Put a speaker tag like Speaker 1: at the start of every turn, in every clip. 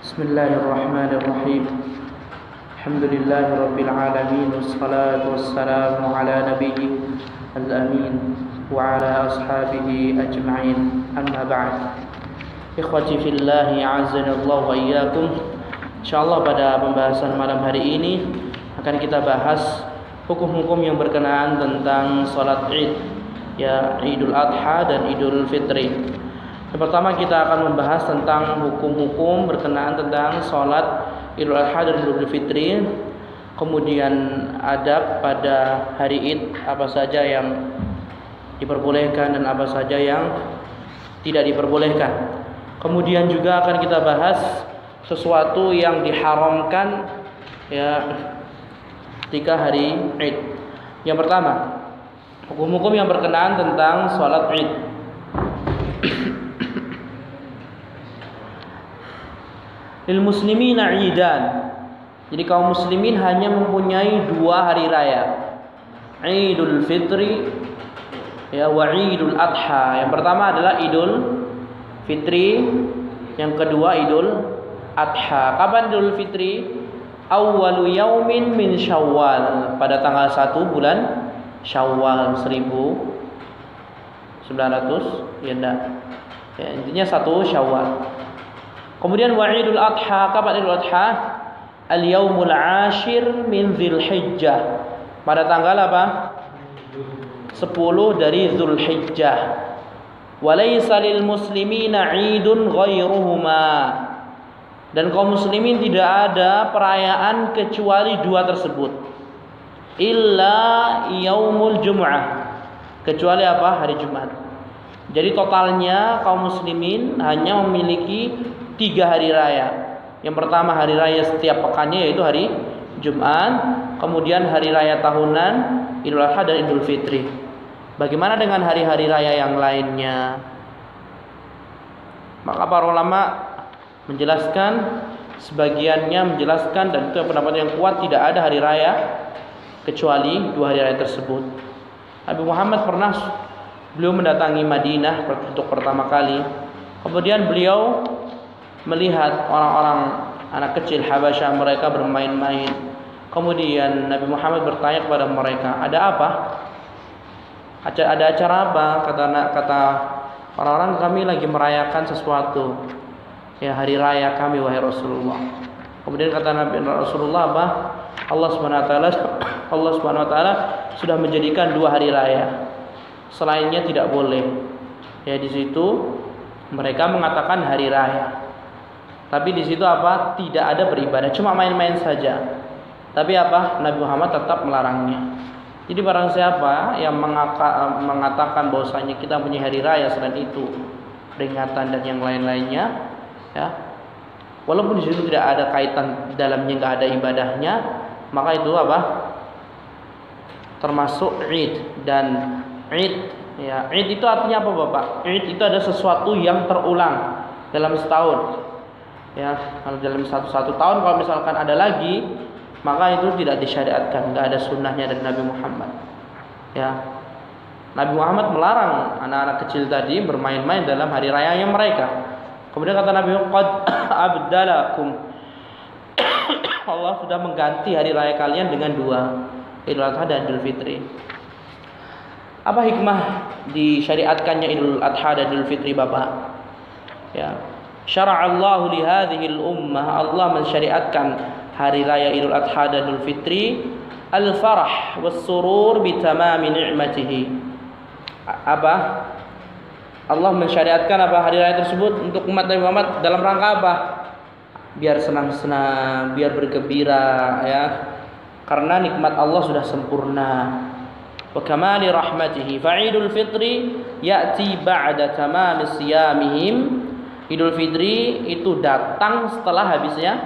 Speaker 1: Bismillahirrahmanirrahim. Alhamdulillahirabbil alamin wassalatu wassalamu ala nabiyyi al-amin wa ala ashabihi ajma'in. Amma ba'd. Ikhwati fillahi a'azzanallahu wa iyyakum. Insyaallah pada pembahasan malam hari ini akan kita bahas hukum-hukum yang berkenaan tentang salat Id, ya Idul Adha dan Idul Fitri. Yang pertama kita akan membahas tentang hukum-hukum berkenaan tentang sholat Idul Adha dan Idul Fitri. Kemudian adab pada hari Id, apa saja yang diperbolehkan dan apa saja yang tidak diperbolehkan. Kemudian juga akan kita bahas sesuatu yang diharamkan ya ketika hari Id. Yang pertama, hukum-hukum yang berkenaan tentang sholat Id. Lil muslimina idan. Jadi kaum muslimin hanya mempunyai dua hari raya, Idul Fitri ya wa Idul Adha. Yang pertama adalah Idul Fitri, yang kedua Idul Adha. Kapan Idul Fitri? Awwalu yaumin min Syawal, pada tanggal 1 bulan Syawal 1900 ya enggak. Ya, intinya 1 Syawal. Kemudian wa'idul adha, kapan Idul Adha? Al-yaumul ashir min Dzulhijjah, pada tanggal apa? 10 dari Dzulhijjah. Walaysa lil muslimina 'idun ghairuhuma. Dan kaum muslimin tidak ada perayaan kecuali dua tersebut. Illa yaumul jum'ah, kecuali apa? Hari Jumat. Jadi totalnya kaum muslimin hanya memiliki 3 hari raya. Yang pertama hari raya setiap pekannya yaitu hari Jumat, kemudian hari raya tahunan Idul Adha dan Idul Fitri. Bagaimana dengan hari-hari raya yang lainnya? Maka para ulama menjelaskan, sebagiannya menjelaskan, dan itu pendapat yang kuat, tidak ada hari raya kecuali 2 hari raya tersebut. Nabi Muhammad beliau mendatangi Madinah untuk pertama kali. Kemudian beliau melihat orang-orang anak kecil Habasyah, mereka bermain-main. Kemudian Nabi Muhammad bertanya kepada mereka, ada apa? Ada acara apa? Kata orang-orang, kami lagi merayakan sesuatu, ya hari raya kami wahai Rasulullah. Kemudian kata Nabi Rasulullah apa? Allah Subhanahu wa taala sudah menjadikan 2 hari raya, selainnya tidak boleh. Ya di situ mereka mengatakan hari raya. Tapi di situ apa? Tidak ada beribadah, cuma main-main saja. Tapi apa? Nabi Muhammad tetap melarangnya. Jadi barang siapa yang mengatakan bahwasanya kita punya hari raya selain itu, peringatan dan yang lain-lainnya, ya, walaupun di situ tidak ada kaitan dalamnya, nggak ada ibadahnya, maka itu apa? Termasuk Id. Dan Id, ya, Id itu artinya apa, Bapak? Id itu ada sesuatu yang terulang dalam setahun. Ya, kalau dalam satu tahun kalau misalkan ada lagi, maka itu tidak disyariatkan, tidak ada sunnahnya dari Nabi Muhammad. Ya, Nabi Muhammad melarang anak-anak kecil tadi bermain-main dalam hari rayanya mereka. Kemudian kata Nabi, qad abdalakum, Allah sudah mengganti hari raya kalian dengan 2, Idul Adha dan Idul Fitri. Apa hikmah disyariatkannya Idul Adha dan Idul Fitri, Bapak? Ya, syara'allahu li hadhil ummah, Allah mensyariatkan hari raya Idul Adha dan Idul Fitri al-farah was surur bi tamami ni'matihi. Apa? Allah mensyariatkan apa hari raya tersebut untuk umat Nabi Muhammad dalam rangka apa? Biar senang-senang, biar bergembira, ya. Karena nikmat Allah sudah sempurna. Wa kamali rahmatihi. Fa Idul Fitri ya'ti ba'da tamami siyamihim. Idul Fitri itu datang setelah habisnya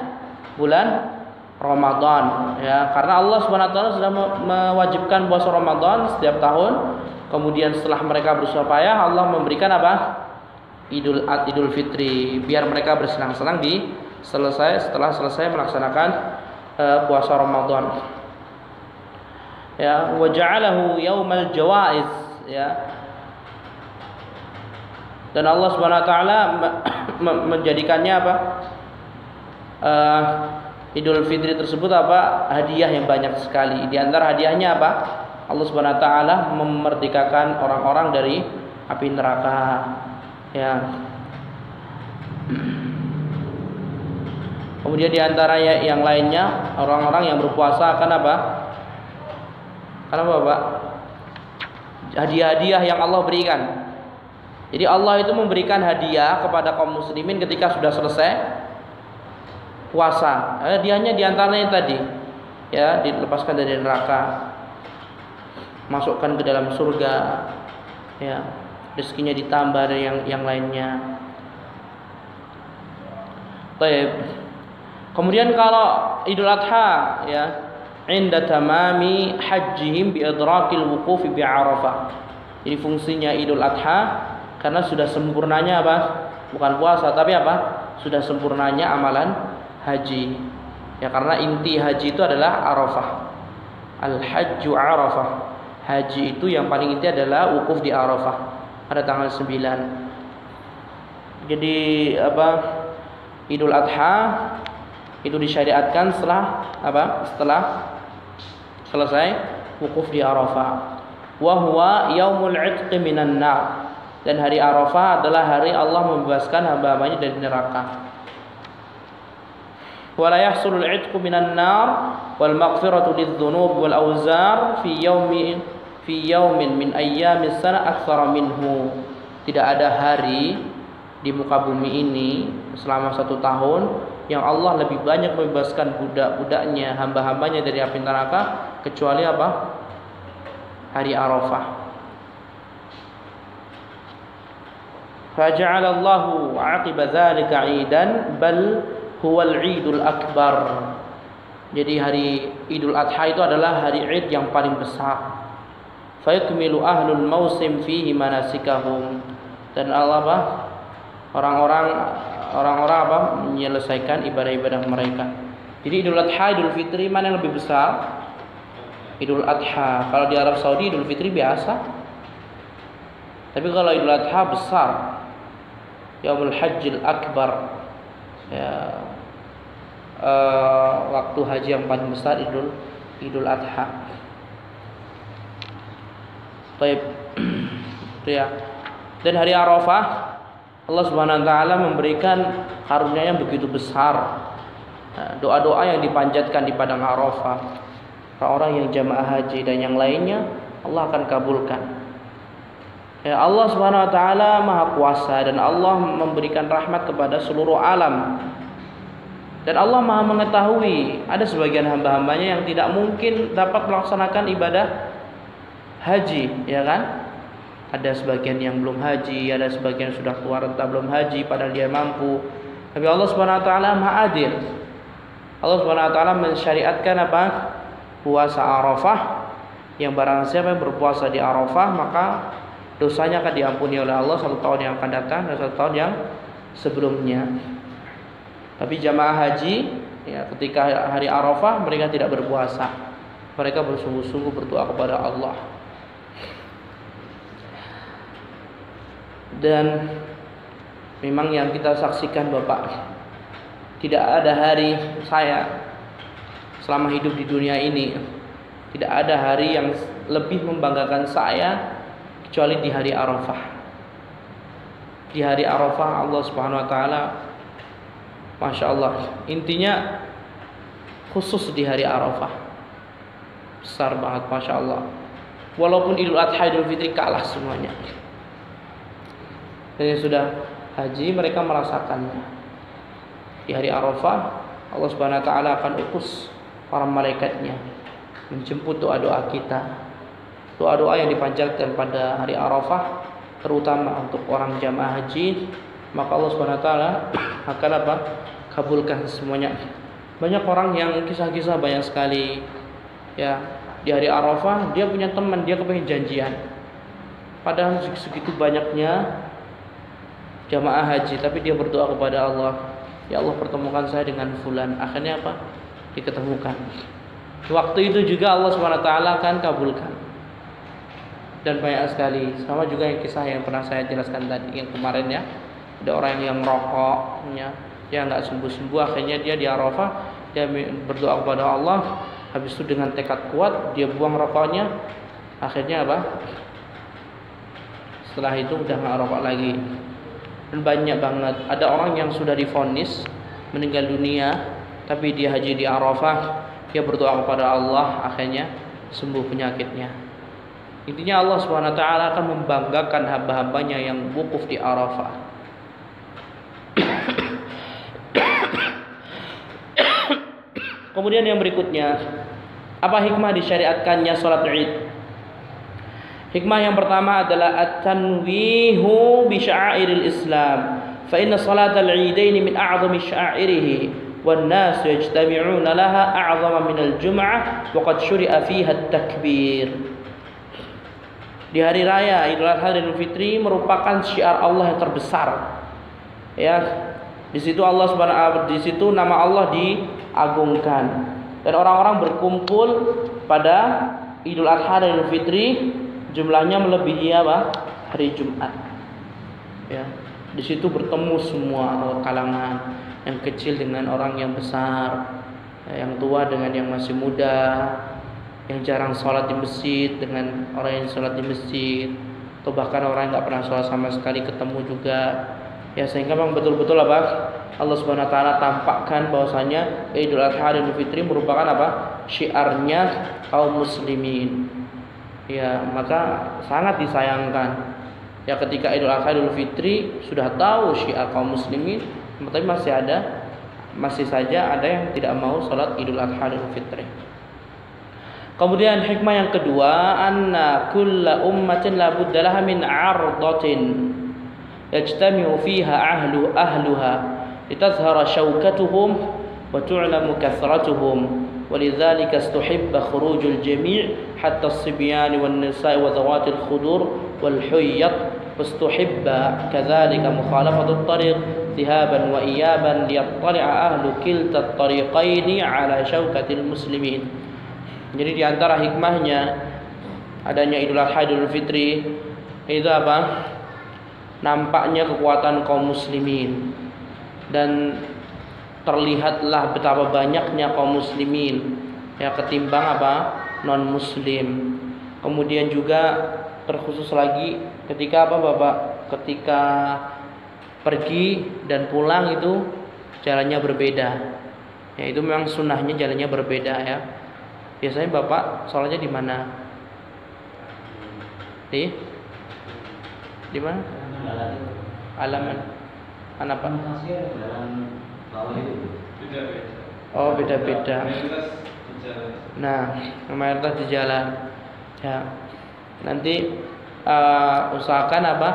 Speaker 1: bulan Ramadan, ya, karena Allah Subhanahu wa taala sudah mewajibkan puasa Ramadan setiap tahun. Kemudian setelah mereka bersusah payah, Allah memberikan apa? Idul Fitri, biar mereka bersenang-senang setelah selesai melaksanakan puasa Ramadan. Ya, wa ja'alahu yaumal jawaiz, ya. Dan Allah Subhanahu wa taala menjadikannya apa? Idul Fitri tersebut apa? Hadiah yang banyak sekali. Di antara hadiahnya apa? Allah Subhanahu wa taala memerdekakan orang-orang dari api neraka. Ya. Kemudian di antara yang lainnya, orang-orang yang berpuasa akan apa? Kenapa, Pak? Hadiah-hadiah yang Allah berikan. Jadi Allah itu memberikan hadiah kepada kaum muslimin ketika sudah selesai puasa. Hadiahnya di antaranya tadi, ya, dilepaskan dari neraka, masukkan ke dalam surga, ya, rezekinya ditambah dari yang lainnya. Baik. Kemudian kalau Idul Adha, ya, inda tamami hajjihim bi idrakil wuqufi bi Arafah. Jadi fungsinya Idul Adha karena sudah sempurnanya apa? Bukan puasa tapi apa? Sudah sempurnanya amalan haji. Ya, karena inti haji itu adalah Arafah. Al-hajju Arafah. Haji itu yang paling inti adalah wukuf di Arafah pada tanggal 9. Jadi apa? Idul Adha itu disyariatkan setelah apa? Setelah selesai wukuf di Arafah. Wa huwa yaumul 'itqi minan nar. Dan hari Arafah adalah hari Allah membebaskan hamba-hambanya dari neraka. Wa la yahsulul 'itqu minan nar wal maghfiratu lidz-dzunub wal awzar fi yaumin min ayyamis sana aktsara minhu. Tidak ada hari di muka bumi ini selama 1 tahun yang Allah lebih banyak membebaskan budak-budaknya, hamba-hambanya dari api neraka kecuali apa? Hari Arafah. Faja'ala Allahu 'aqiba dzalika 'idan bal huwal 'idul akbar. Jadi hari Idul Adha itu adalah hari Id yang paling besar. Fa yakmilu ahlul mausim fihi manasikahum. Dan Allah apa? Orang-orang apa? Menyelesaikan ibadah-ibadah mereka. Jadi Idul Adha, Idul Fitri mana yang lebih besar? Idul Adha. Kalau di Arab Saudi Idul Fitri biasa. Tapi kalau Idul Adha besar. Yaumul Hajjil Akbar. Ya, waktu haji yang paling besar Idul Adha. Baik. Ya. Dan hari Arafah Allah Subhanahu wa taala memberikan karunia yang begitu besar. Doa-doa yang dipanjatkan di padang Arafah, orang-orang yang jamaah haji dan yang lainnya Allah akan kabulkan. Ya, Allah Subhanahu wa taala Maha Kuasa dan Allah memberikan rahmat kepada seluruh alam. Dan Allah Maha mengetahui ada sebagian hamba-hambanya yang tidak mungkin dapat melaksanakan ibadah haji, ya kan? Ada sebagian yang belum haji, ada sebagian yang sudah tua renta belum haji padahal dia mampu. Tapi Allah Subhanahu wa taala Maha Adil. Allah Subhanahu wa taala mensyariatkan apa? Puasa Arafah. Yang barang siapa yang berpuasa di Arafah maka dosanya akan diampuni oleh Allah 1 tahun yang akan datang dan 1 tahun yang sebelumnya. Tapi jamaah haji, ya, ketika hari Arafah mereka tidak berpuasa. Mereka bersungguh-sungguh berdoa kepada Allah. Dan memang yang kita saksikan Bapak, tidak ada hari saya selama hidup di dunia ini, tidak ada hari yang lebih membanggakan saya kecuali di hari Arafah. Di hari Arafah Allah Subhanahu wa taala, Masya Allah, intinya khusus di hari Arafah besar banget, Masya Allah. Walaupun Idul Adha, Idul Fitri kalah semuanya. Dan yang sudah haji mereka merasakannya. Di hari Arafah Allah Subhanahu wa taala akan utus para malaikatnya menjemput doa-doa kita. Doa-doa yang dipanjatkan pada hari Arafah terutama untuk orang jamaah haji, maka Allah Subhanahu wa taala akan apa? Kabulkan semuanya. Banyak orang yang kisah-kisah banyak sekali. Ya, di hari Arafah dia punya teman, dia kepengen janjian. Padahal segitu banyaknya jamaah haji, tapi dia berdoa kepada Allah, ya Allah pertemukan saya dengan fulan. Akhirnya apa? Diketemukan. Waktu itu juga Allah Subhanahu wa taala akan kabulkan. Dan banyak sekali. Sama juga yang kisah yang pernah saya jelaskan tadi yang kemarin ya. Ada orang yang merokok, ya, dia nggak sembuh-sembuh, akhirnya dia di Arafah, dia berdoa kepada Allah, habis itu dengan tekad kuat dia buang rokoknya, akhirnya apa? Setelah itu udah nggak rokok lagi. Dan banyak banget ada orang yang sudah divonis meninggal dunia, tapi dia haji di Arafah, dia berdoa kepada Allah, akhirnya sembuh penyakitnya. Intinya Allah Subhanahu wa taala akan membanggakan hamba-hambanya yang wukuf di Arafah. Kemudian yang berikutnya, apa hikmah disyariatkannya salat Id? Hikmah yang pertama adalah at-tanwihu bi sya'airil Islam. Fa inna salatal 'idain min a'zami sya'airihi wan nas yajtami'una laha a'zama min al-jum'ah wa qad syuri'a fiha at-takbir. Di hari raya Idul Adha dan Idul Fitri merupakan syiar Allah yang terbesar. Ya, di situ Allah Subhanahu, di situ nama Allah diagungkan. Dan orang-orang berkumpul pada Idul Adha dan Idul Fitri, jumlahnya melebihi apa? Hari Jumat. Ya, di situ bertemu semua kalangan, yang kecil dengan orang yang besar, yang tua dengan yang masih muda, yang jarang sholat di masjid dengan orang yang sholat di masjid, atau bahkan orang yang nggak pernah sholat sama sekali ketemu juga. Ya, sehingga memang betul-betul apa? Allah Subhanahu wa taala tampakkan bahwasanya Idul Adha dan Idul Fitri merupakan apa? Syiarnya kaum muslimin. Ya, maka sangat disayangkan ya ketika Idul Adha dan Idul Fitri sudah tahu syiar kaum muslimin, tapi masih saja ada yang tidak mau sholat Idul Adha dan Idul Fitri. Kemudian hikmah yang kedua, anna kulla ummatin la budda laha min 'ardatin yajtami'u fiha ahluha litazhara shawkatuhum wa tu'lamu kathratuhum ولذلك استحب خروج الجميع حتى الصبيان والنساء وذوات الخدور والحيض واستحب كذلك مخالفة الطريق ذهابا وإيابا ليطلع أهل كلتا الطريقين على شوكة المسلمين. Jadi di antara hikmahnya adanya Idul Adha dan Idul Fitri itu apa? Nampaknya kekuatan kaum muslimin dan terlihatlah betapa banyaknya kaum muslimin ya ketimbang apa? Non muslim. Kemudian juga terkhusus lagi ketika apa Bapak? Ketika pergi dan pulang itu jalannya berbeda. Ya itu memang sunnahnya jalannya berbeda ya. Biasanya Bapak sholatnya di mana? Di mana? Alaman. Mana Pak? Oh, beda-beda. Nah, mayoritas di jalan. Ya. Nanti usahakan apa?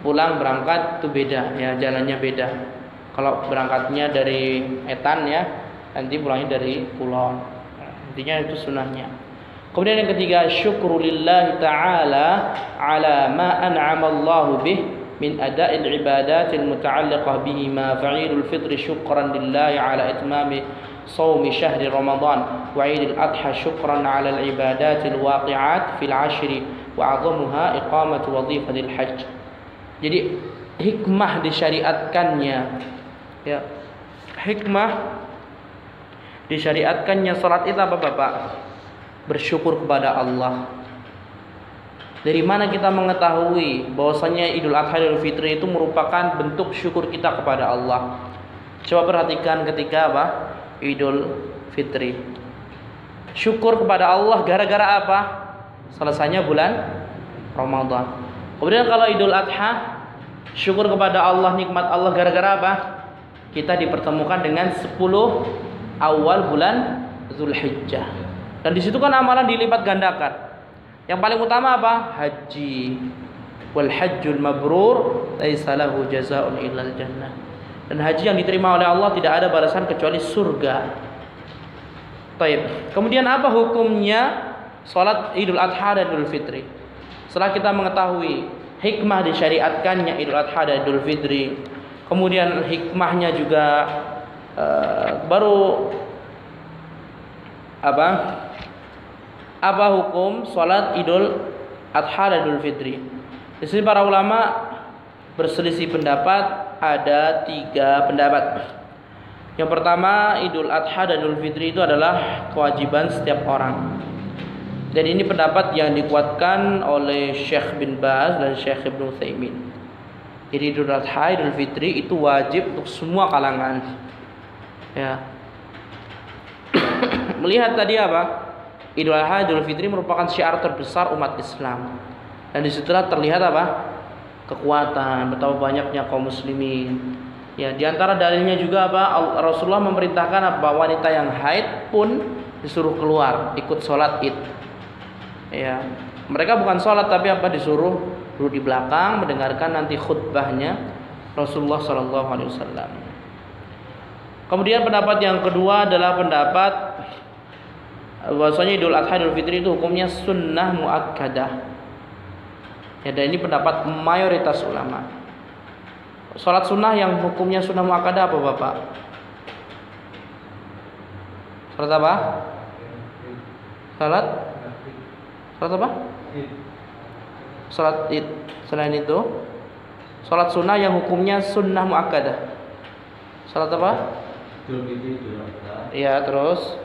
Speaker 1: Pulang berangkat itu beda ya, jalannya beda. Kalau berangkatnya dari Etan ya, nanti pulangnya dari Kulon. Intinya itu sunnahnya. Kemudian yang ketiga, syukrulillah ta'ala ala ma an'ama Allah bih min ada'il ibadatil muta'alliqah bihi ma fa'ilul fitri syukran lillahi ala itmami sawmi syahri Ramadan wa 'idil adha syukran ala al ibadatil waqi'at fil 'ashri wa 'azamuha iqamatu wadhifatil hajj. Jadi hikmah disyariatkannya ya. Hikmah disyariatkannya salat itu apa Bapak? Bersyukur kepada Allah. Dari mana kita mengetahui bahwasanya Idul Adha dan Idul Fitri itu merupakan bentuk syukur kita kepada Allah? Coba perhatikan ketika apa? Idul Fitri. Syukur kepada Allah gara-gara apa? Selesainya bulan Ramadan. Kemudian kalau Idul Adha, syukur kepada Allah, nikmat Allah gara-gara apa? Kita dipertemukan dengan 10 awal bulan Zulhijjah. Dan di situ kan amalan dilipat gandakan. Yang paling utama apa? Haji. Wal hajjul mabrur laisa lahu jazaa'un illal jannah. Dan haji yang diterima oleh Allah tidak ada balasan kecuali surga. Baik. Kemudian apa hukumnya salat Idul Adha dan Idul Fitri? Setelah kita mengetahui hikmah disyariatkannya Idul Adha dan Idul Fitri, kemudian hikmahnya juga baru apa hukum salat Idul Adha dan Idul Fitri? Di sini para ulama berselisih pendapat ada 3 pendapat. Yang pertama, Idul Adha dan Idul Fitri itu adalah kewajiban setiap orang. Dan ini pendapat yang dikuatkan oleh Syekh bin Baz dan Syekh Ibnu Utsaimin. Jadi Idul Adha, Idul Fitri itu wajib untuk semua kalangan. Ya. Melihat tadi apa? Idul Adha, Idul Fitri merupakan syiar terbesar umat Islam. Dan disitulah terlihat apa? Kekuatan, betapa banyaknya kaum muslimin. Ya, di antara dalilnya juga apa? Rasulullah memerintahkan apa? Wanita yang haid pun disuruh keluar ikut sholat Id. Ya, mereka bukan sholat tapi apa? Disuruh duduk di belakang mendengarkan nanti khutbahnya Rasulullah SAW. Kemudian pendapat yang kedua adalah pendapat bahwasanya Idul Adha, Idul Fitri itu hukumnya sunnah muakkadah. Ya, dan ini pendapat mayoritas ulama. Salat sunnah yang hukumnya sunnah muakkadah apa Bapak? Salat apa? Salat apa? Salat Id. Selain itu, salat sunnah yang hukumnya sunnah muakkadah. Salat apa? Iya, terus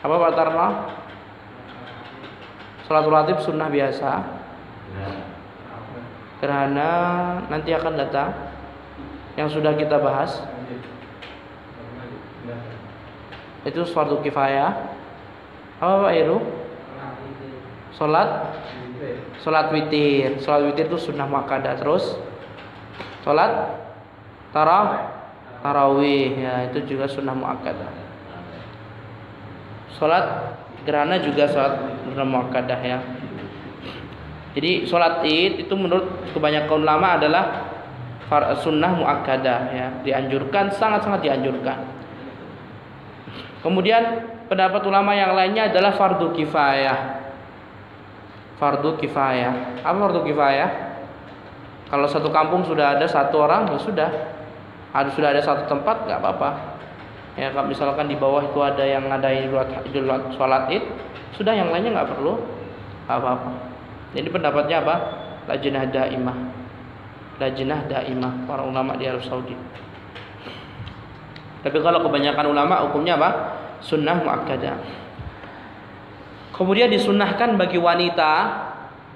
Speaker 1: apa Pak Tarno? Salatul Ratib sunnah biasa. Gerhana nanti akan datang yang sudah kita bahas. Itu fardu kifayah. Apa Pak Iru? Salat witir. Salat witir itu sunnah muakkadah. Terus salat tarawih, ya itu juga sunnah muakkadah. Salat gerhana juga salat sunnah muakkadah ya. Jadi salat Id itu menurut kebanyakan ulama adalah sunnah muakkadah ya, dianjurkan, sangat-sangat dianjurkan. Kemudian pendapat ulama yang lainnya adalah fardu kifayah. Fardu kifayah. Apa fardu kifayah? Kalau satu kampung sudah ada satu orang ya sudah. Sudah ada satu tempat nggak apa-apa. Ya kalau misalkan di bawah itu ada yang ngadain salat Id, sudah yang lainnya nggak perlu apa-apa. Jadi pendapatnya apa? Lajnah daimah para ulama di Arab Saudi. Tapi kalau kebanyakan ulama hukumnya apa? Sunnah muakkadah. Kemudian disunnahkan bagi wanita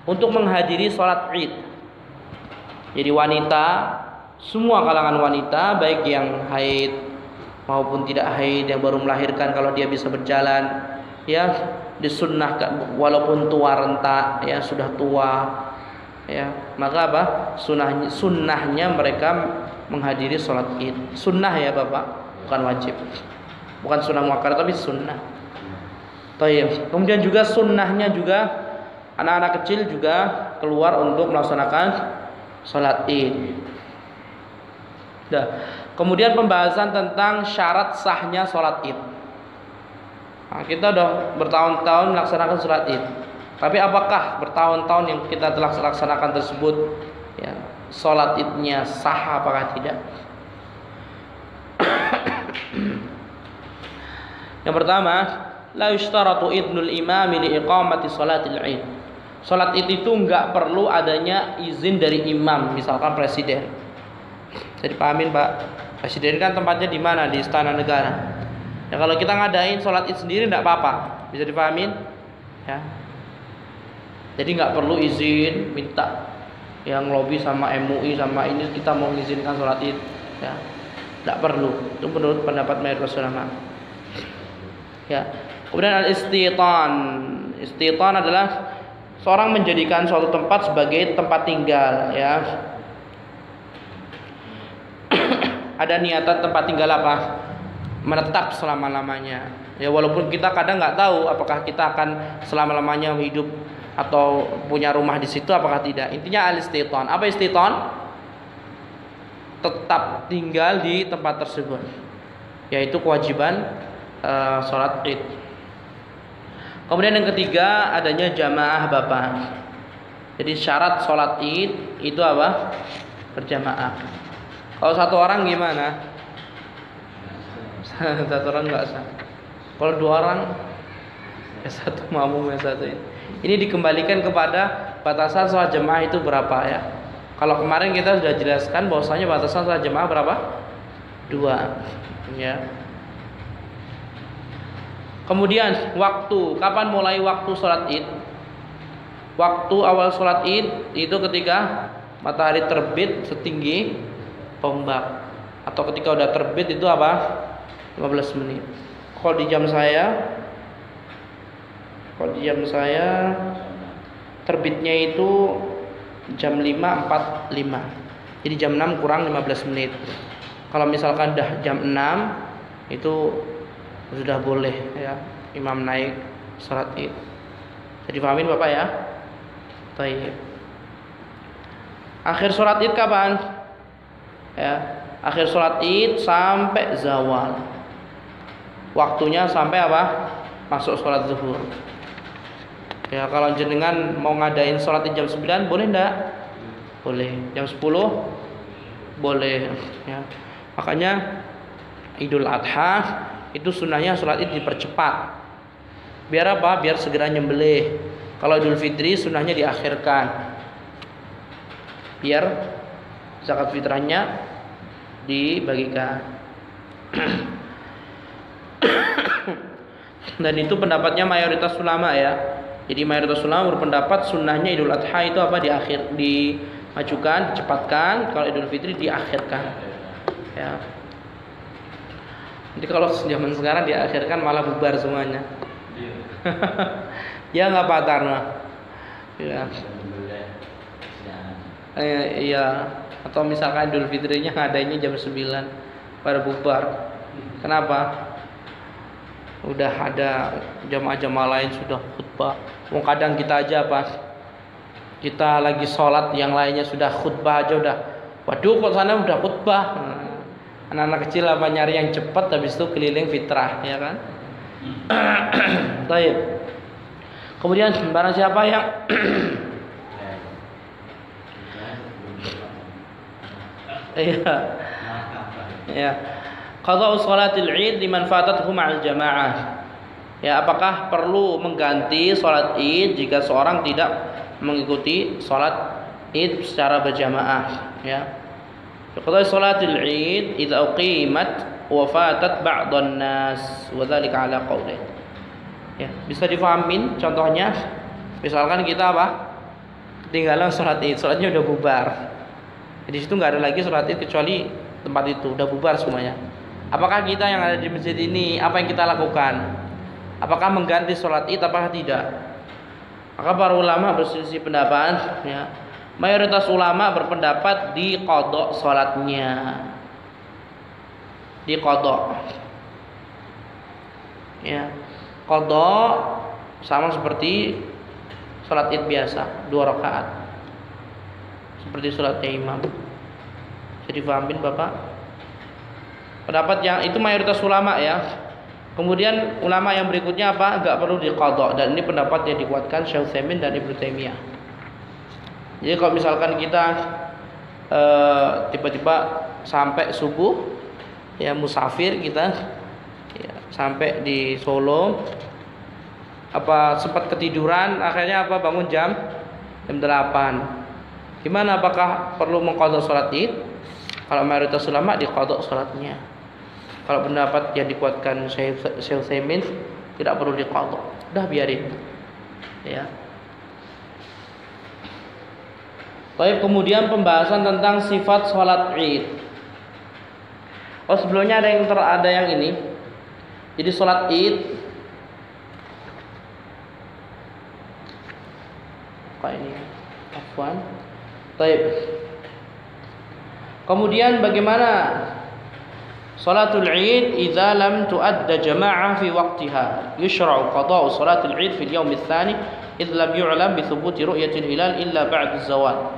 Speaker 1: untuk menghadiri sholat Id. Jadi wanita, semua kalangan wanita, baik yang haid maupun tidak haid, yang baru melahirkan kalau dia bisa berjalan, ya disunnahkan walaupun tua renta, ya sudah tua, ya maka apa? Sunnahnya mereka menghadiri sholat Id. Sunnah ya Bapak, bukan wajib, bukan sunnah muakkadah tapi sunnah. Tayyib. Kemudian juga sunnahnya juga anak-anak kecil juga keluar untuk melaksanakan sholat Id. Nah, kemudian pembahasan tentang syarat sahnya sholat Id. Nah, kita udah bertahun-tahun melaksanakan sholat Id. Tapi apakah bertahun-tahun yang kita telah laksanakan tersebut, ya, sholat Idnya sah apakah tidak? Yang pertama, la yushtaratu idnul imami li iqamati sholatil Id. Sholat Id itu enggak perlu adanya izin dari imam, misalkan presiden. Jadi pahamin Pak, presiden kan tempatnya di mana? Di Istana Negara. Ya kalau kita ngadain sholat Id sendiri enggak apa-apa, bisa dipahamin? Ya. Jadi enggak perlu izin, minta yang lobby sama MUI sama ini kita mau mengizinkan sholat Id. Ya. Enggak perlu. Itu menurut pendapat mayoritas ulama. Ya. Kemudian al-istitan. Istitan adalah seorang menjadikan suatu tempat sebagai tempat tinggal, ya. Ada niatan tempat tinggal apa? Menetap selama-lamanya. Ya walaupun kita kadang nggak tahu apakah kita akan selama-lamanya hidup atau punya rumah di situ apakah tidak. Intinya al-istitan. Apa istitan? Tetap tinggal di tempat tersebut. Yaitu kewajiban sholat Id. Kemudian yang ketiga adanya jamaah Bapak. Jadi syarat sholat Id itu apa? Berjamaah. Kalau satu orang gimana? Satu orang nggak sah. Kalau dua orang, ya satu makmum ya satu. Ini dikembalikan kepada batasan sholat jamaah itu berapa ya? Kalau kemarin kita sudah jelaskan bahwasanya batasan salat jamaah berapa? 2, ya. Kemudian waktu, kapan mulai waktu sholat id? Waktu awal sholat id itu ketika matahari terbit setinggi tombak, atau ketika udah terbit itu apa? 15 menit. Kalau di jam saya terbitnya itu jam 5.45. Jadi jam 6 kurang 15 menit. Kalau misalkan dah jam 6 itu sudah boleh ya imam naik salat id. Jadi pahamin Bapak ya. Baik. Akhir salat id kapan? Ya, akhir salat id sampai zawal. Waktunya sampai apa? Masuk salat zuhur. Ya, kalau jenengan mau ngadain salat id jam 9 boleh enggak? Boleh. Jam 10 boleh ya. Makanya Idul Adha itu sunnahnya sholat id dipercepat. Biar apa? Biar segera nyembelih. Kalau Idul Fitri sunnahnya diakhirkan. Biar zakat fitrahnya dibagikan. Dan itu pendapatnya mayoritas ulama ya. Jadi mayoritas ulama berpendapat sunnahnya Idul Adha itu apa? Dimajukan, dicepatkan. Kalau Idul Fitri diakhirkan. Ya. Nanti kalau zaman sekarang diakhirkan malah bubar semuanya. Ya nggak patar mah. Ya. Iya. Atau misalkan Idul Fitrinya ngadainnya jam 9 pada bubar. Kenapa? Udah ada jamaah-jamaah lain sudah khutbah. Mau kadang kita aja pas kita lagi sholat yang lainnya sudah khutbah aja udah. Waduh kok sana udah khutbah. Anak-anak kecil apa nyari yang cepat, habis itu keliling fitrah, ya kan? Baik. Kemudian barang siapa yang iya. Ya. Qadha sholatil Id liman fatathu ma'al jamaah. Ya, apakah perlu mengganti salat Id jika seorang tidak mengikuti salat Id secara berjamaah, ya? Qadha sholatil Id idza uqimat wa fatat ba'dhan nas wa dzalika ala qaulih. Ya, bisa difahamin contohnya misalkan kita apa? Ketinggalan salat Id, salatnya udah bubar. Di situ enggak ada lagi salat Id kecuali tempat itu, udah bubar semuanya. Apakah kita yang ada di masjid ini apa yang kita lakukan? Apakah mengganti salat Id apakah tidak? Maka para ulama berselisih pendapat, ya. Mayoritas ulama berpendapat di qadha salatnya. Di qadha. Ya. Qadha sama seperti salat Id biasa, 2 rakaat. Seperti salatnya imam. Jadi pahamin Bapak? Pendapat yang itu mayoritas ulama ya. Kemudian ulama yang berikutnya apa? Enggak perlu diqadha, dan ini pendapat yang dikuatkan Syekh Utsaimin dan Ibnu Taimiyah. Jadi kalau misalkan kita tiba-tiba sampai subuh ya musafir kita ya, sampai di Solo apa sempat ketiduran akhirnya apa bangun jam 8. Gimana apakah perlu mengqadha salat Id? Kalau mayoritas ulama diqadha salatnya. Kalau pendapat yang dikuatkan Syekh Utsaimin tidak perlu diqadha. Udah biarin. Ya. Baik, kemudian pembahasan tentang sifat sholat Id. Oh, sebelumnya ada yang ini. Jadi sholat Id apa ini? Afwan. Baik. Kemudian bagaimana sholatul Id idza lam tuadda jama'ah fi waqtiha? Yushra'u qada'u sholatul Id fil yawm ats-tsani idza lam yu'lam bi thubuti ru'yatil hilal illa ba'da az-zawal.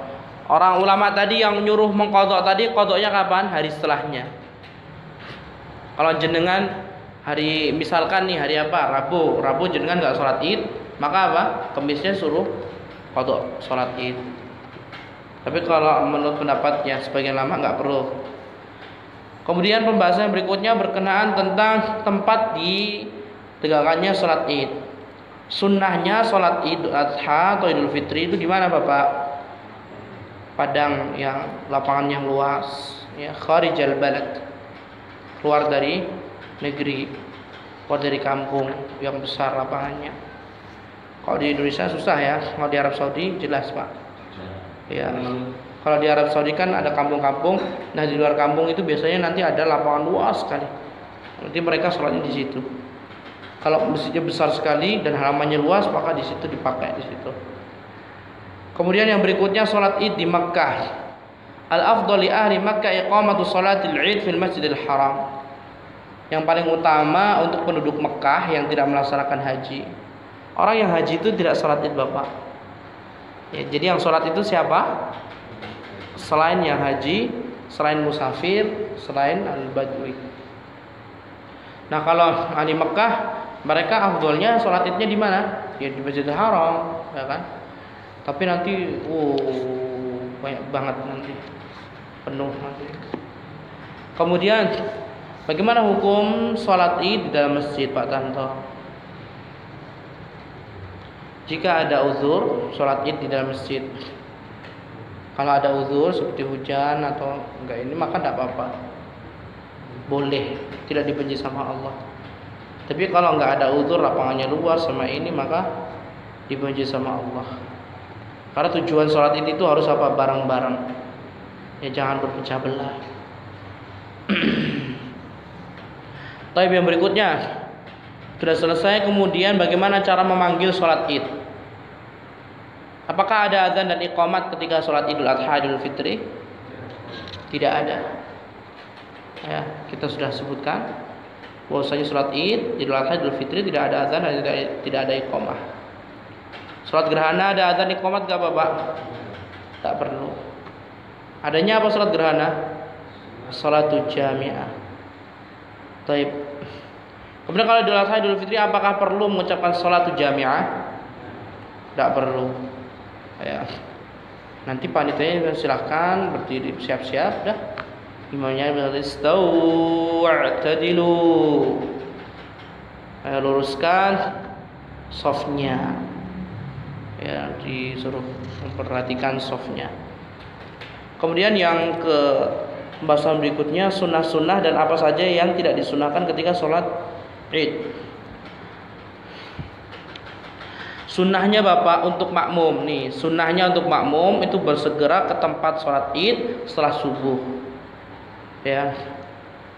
Speaker 1: Orang ulama tadi yang nyuruh mengqadha tadi qadhanya kapan? Hari setelahnya. Kalau jenengan hari misalkan nih hari apa? Rabu jenengan enggak salat Id, maka apa? Kamisnya suruh qadha salat Id. Tapi kalau menurut pendapatnya sebagian lama enggak perlu. Kemudian pembahasan berikutnya berkenaan tentang tempat ditegakkannya salat Id. Sunnahnya salat Idul Adha atau Idul Fitri itu di mana, Bapak? padang yang lapangan yang luas, ya, kharijal balad, keluar dari negeri, keluar dari kampung yang besar lapangannya. Kalau di Indonesia susah ya, kalau di Arab Saudi jelas Pak. Ya, kalau di Arab Saudi kan ada kampung-kampung, nah di luar kampung itu biasanya nanti ada lapangan luas sekali. Nanti mereka sholatnya di situ. Kalau masjidnya besar sekali dan halamannya luas, maka di situ dipakai di situ. Kemudian yang berikutnya sholat Id di Makkah. Al-afdhal li ahli Makkah iqamatu sholatil Id fil Masjidil Haram. Yang paling utama untuk penduduk Mekah yang tidak melaksanakan haji. Orang yang haji itu tidak sholat Id Bapak. Ya, jadi yang sholat itu siapa? Selain yang haji, selain musafir, selain al-badwi. Nah kalau ahli Mekah, mereka afdolnya sholat Idnya di mana? Ya di Masjidil Haram, ya kan? Tapi nanti, banyak banget nanti, penuh nanti. Kemudian, bagaimana hukum sholat Id di dalam masjid, Pak Tanto? Jika ada uzur, sholat Id di dalam masjid. Kalau ada uzur seperti hujan atau enggak ini, maka tidak apa-apa. Boleh, tidak dibenci sama Allah. Tapi kalau enggak ada uzur, lapangannya luas sama ini, maka dibenci sama Allah. Karena tujuan sholat Id itu harus apa? Bareng-bareng. Ya jangan berpecah belah. Tapi yang berikutnya sudah selesai, kemudian bagaimana cara memanggil sholat Id? Apakah ada azan dan iqamat ketika sholat Idul Adha, Idul Fitri? Tidak ada. Ya, kita sudah sebutkan bahwasanya sholat Id, Idul Adha, Idul Fitri tidak ada azan dan tidak ada iqamah. Sholat gerhana ada azan iqamat gak Bapak? Tak perlu. Adanya apa sholat gerhana? Sholatul jami'ah. Taib. Kemudian kalau Idul Adha, Idul Fitri, apakah perlu mengucapkan sholatul jami'ah? Tidak perlu. Ya. Nanti panitianya silahkan berdiri siap-siap dah. Imamnya beristau wa'tadilu. Luruskan softnya. Ya, disuruh memperhatikan softnya. Kemudian yang ke pembahasan berikutnya, sunnah-sunnah dan apa saja yang tidak disunahkan ketika sholat Id. Sunnahnya Bapak untuk makmum nih, sunnahnya untuk makmum itu bersegera ke tempat sholat Id setelah subuh. Ya,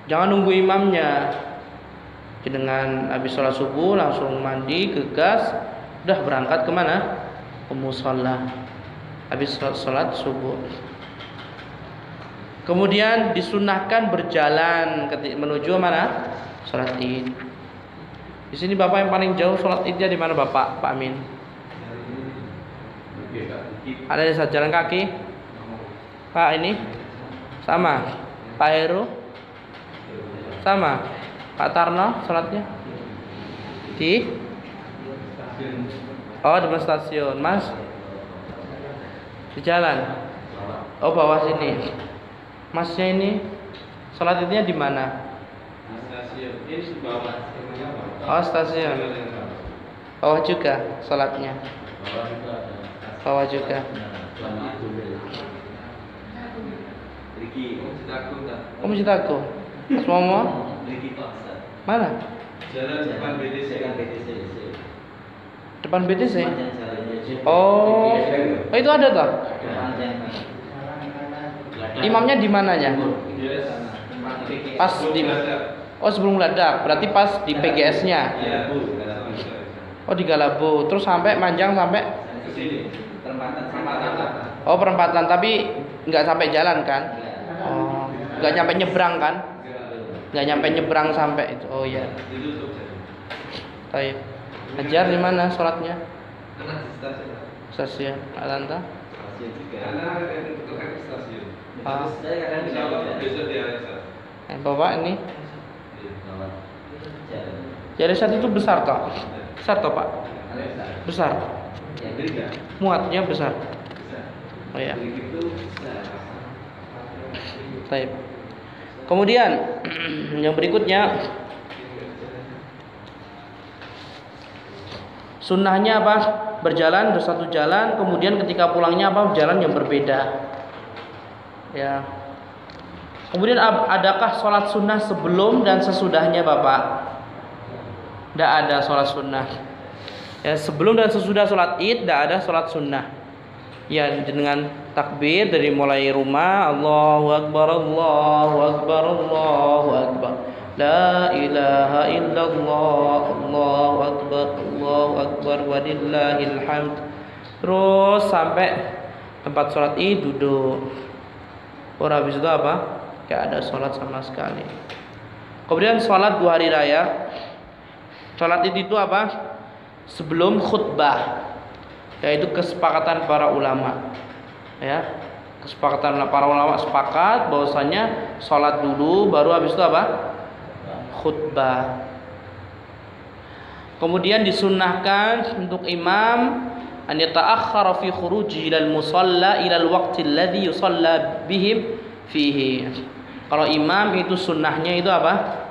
Speaker 1: jangan nunggu imamnya. Dengan habis sholat subuh langsung mandi, gegas, udah berangkat kemana? Ke musholla. Habis sholat subuh. Kemudian disunahkan berjalan menuju mana? Sholat Id. Di sini Bapak yang paling jauh sholat Idnya di mana Bapak? Pak Amin. Ada di saat jalan kaki? Pak ini? Sama. Pak Heru? Sama. Pak Tarno sholatnya? Di? Oh, di stasiun. Mas? Di jalan? Oh, bawah sini. Masnya ini sholat Idnya di mana? Stasiun. Ini di bawah. Oh, stasiun. Bawah juga sholatnya. Bawah juga. Oh, Masjid Agung. Mas Momo? Mana? Jalan depan BTC. Depan BTC? Oh, itu ada toh? Imamnya di mananya? Pas di. Oh, sebelum Geladak, berarti pas di PGS-nya. Oh, di Galabu, terus sampai manjang sampai ke sini. Oh, perempatan, tapi nggak sampai jalan kan? Oh, nggak nyampe nyebrang kan? Nggak nyampe nyebrang sampai itu. Oh iya. Baik. Ajar di mana sholatnya? Stasiun. Alanta? Stasiun. Ah. Bapak ini? Jadi saat itu besar toh? Besar toh Pak? Besar. Muatnya besar. Oh ya. Baik. Kemudian yang berikutnya, sunnahnya apa? Berjalan bersatu jalan. Kemudian ketika pulangnya apa? Jalan yang berbeda. Ya. Kemudian adakah sholat sunnah sebelum dan sesudahnya Bapak? Tidak ada sholat sunnah. Ya, sebelum dan sesudah sholat id tidak ada sholat sunnah. Ya, dengan takbir dari mulai rumah, Allahu Akbar, Allahu Akbar, Allahu Akbar, La ilaha illallah, Allahu Akbar, Allahu Akbar, walillahil hamd. Terus sampai tempat sholat id duduk. Habis itu apa? Gak ada sholat sama sekali. Kemudian sholat 2 hari raya. Sholat itu apa? Sebelum khutbah, yaitu kesepakatan para ulama. Ya, kesepakatan para ulama sepakat bahwasanya sholat dulu, baru habis itu apa? Khutbah. Kemudian disunnahkan untuk imam an yata'akhkhara fi khuruji ilal musalla ilal waqti alladhi yusalla bihim fihi. Kalau imam itu sunnahnya itu apa?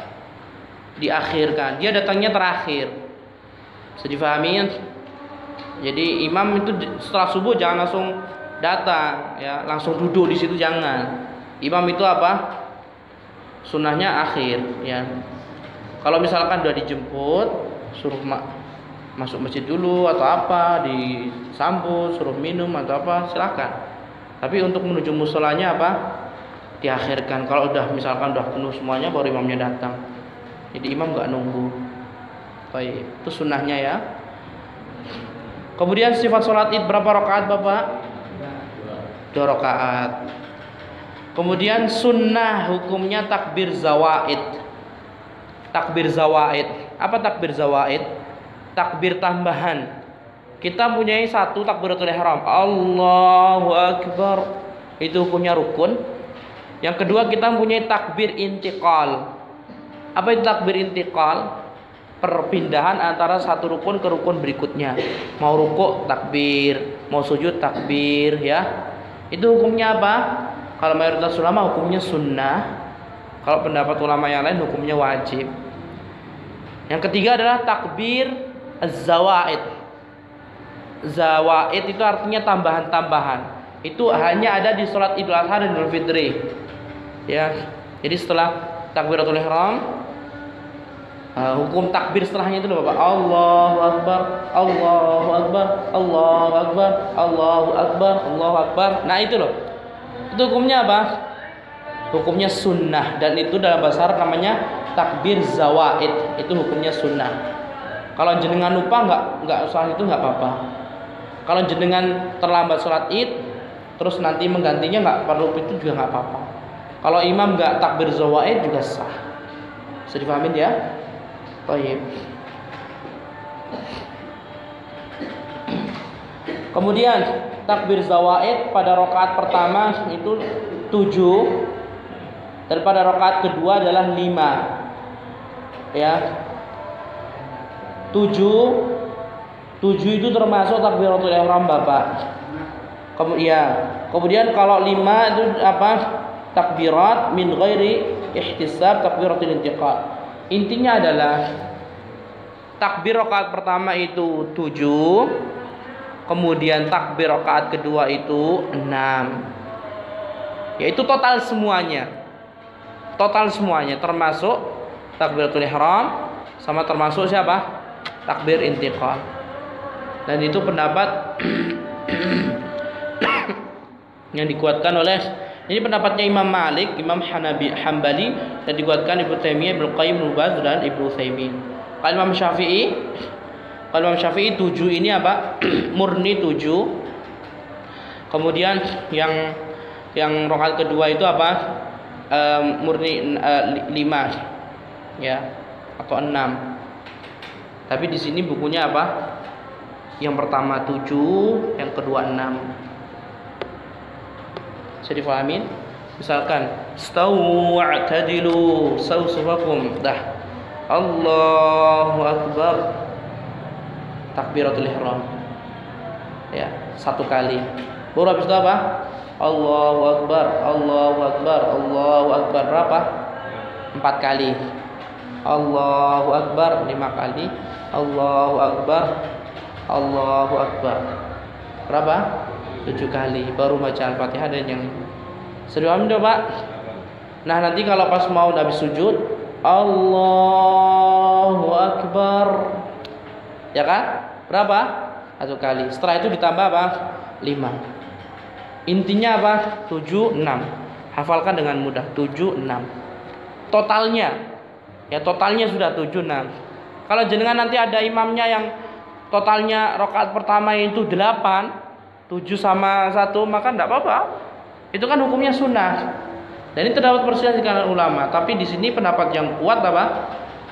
Speaker 1: Diakhirkan. Dia datangnya terakhir. Bisa difahami? Jadi imam itu setelah subuh jangan langsung datang, ya, langsung duduk di situ jangan. Imam itu apa? Sunnahnya akhir, ya. Kalau misalkan sudah dijemput, suruh masuk masjid dulu atau apa, disambut, suruh minum atau apa, silakan. Tapi untuk menuju musolanya apa? Diakhirkan. Kalau misalkan udah penuh semuanya baru imamnya datang. Jadi imam nggak nunggu. Baik, itu sunnahnya ya. Kemudian sifat sholat id berapa rakaat Bapak? 2 rakaat. Kemudian sunnah hukumnya takbir zawaid. Takbir zawaid. Apa takbir zawaid? Takbir tambahan. Kita punya satu takbiratul ihram, Allahu Akbar. Itu hukumnya rukun. Yang kedua kita mempunyai takbir intiqal. Apa itu takbir intiqal? Perpindahan antara satu rukun ke rukun berikutnya. Mau rukuk takbir, mau sujud takbir, ya. Itu hukumnya apa? Kalau mayoritas ulama hukumnya sunnah. Kalau pendapat ulama yang lain hukumnya wajib. Yang ketiga adalah takbir az-zawaid. Zawaid itu artinya tambahan-tambahan. Itu hanya ada di sholat Idul Adha dan Idul Fitri. Ya, jadi setelah takbiratul ihram, hukum takbir setelahnya itu Bapak, Allahu Akbar, Allahu Akbar, Allahu Akbar, Allahu Akbar, Allahu Akbar. Nah itu loh. Itu hukumnya apa? Hukumnya sunnah, dan itu dalam bahasa Arab namanya takbir zawaid. Itu hukumnya sunnah. Kalau jenengan lupa nggak usah itu nggak apa-apa. Kalau jenengan terlambat sholat id, terus nanti menggantinya nggak perlu itu juga nggak apa-apa. Kalau imam nggak takbir zawaid juga sah. Bisa dipahamin ya? Baik. Kemudian takbir zawaid pada rakaat pertama itu 7, dan pada rakaat kedua adalah 5. Ya. 7 itu termasuk takbiratul ihram Bapak. Kemudian kalau 5 itu apa? Takbirat min ghairi ihtisab, takbiratul intiqal. Intinya adalah takbir rakaat pertama itu 7, kemudian takbir rakaat kedua itu 6. Yaitu total semuanya. Total semuanya termasuk takbiratul ihram sama termasuk siapa? Takbir intiqal. Dan itu pendapat yang dikuatkan oleh, ini pendapatnya Imam Malik, Imam Hambali, dan dikuatkan Ibnu Taimiyah, Ibnu Qayyim, Ibnu Baz dan Ibnu Utsaimin. Kalau Imam Syafi'i 7 ini apa? Murni 7. Kemudian yang rakaat kedua itu apa? Murni 5. Ya, atau 6. Tapi di sini bukunya apa? Yang pertama 7, yang kedua 6. Bisa difahamin? Misalkan stawu wa'tadilu sawsufakum, dah Allahu Akbar, takbiratul ihram, ya, 1 kali. Baru habis itu apa? Allahu Akbar, Allahu Akbar, Allahu Akbar, berapa? 4 kali. Allahu Akbar 5 kali. Allahu Akbar, Allahu Akbar, berapa? 7 kali. Baru baca Al-Fatihah dan yang Sudah paham Pak? Nah, nanti kalau pas mau habis sujud, Allahu Akbar. Ya kan? Berapa? 1 kali. Setelah itu ditambah apa? 5. Intinya apa? 7, 6. Hafalkan dengan mudah. 7, 6. Totalnya. Ya, totalnya sudah 7, 6. Kalau jenengan nanti ada imamnya yang totalnya rakaat pertama itu 8, 7 sama 1, maka enggak apa-apa. Itu kan hukumnya sunnah. Dan ini terdapat perselisihan di kalangan ulama. Tapi di sini pendapat yang kuat apa?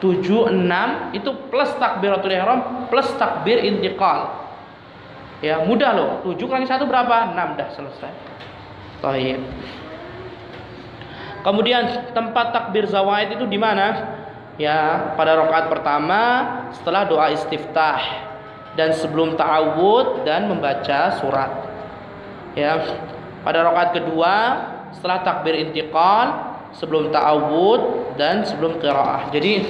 Speaker 1: 7, 6 itu plus takbiratul ihram plus takbir intiqal. Ya, mudah loh. 7 kali 1 berapa? 6, dah selesai. Baik. Kemudian tempat takbir zawaid itu di mana? Ya, pada rakaat pertama setelah doa istiftah dan sebelum ta'awud dan membaca surat. Ya, pada rakaat kedua setelah takbir intiqal, sebelum ta'awud dan sebelum qiraah. Jadi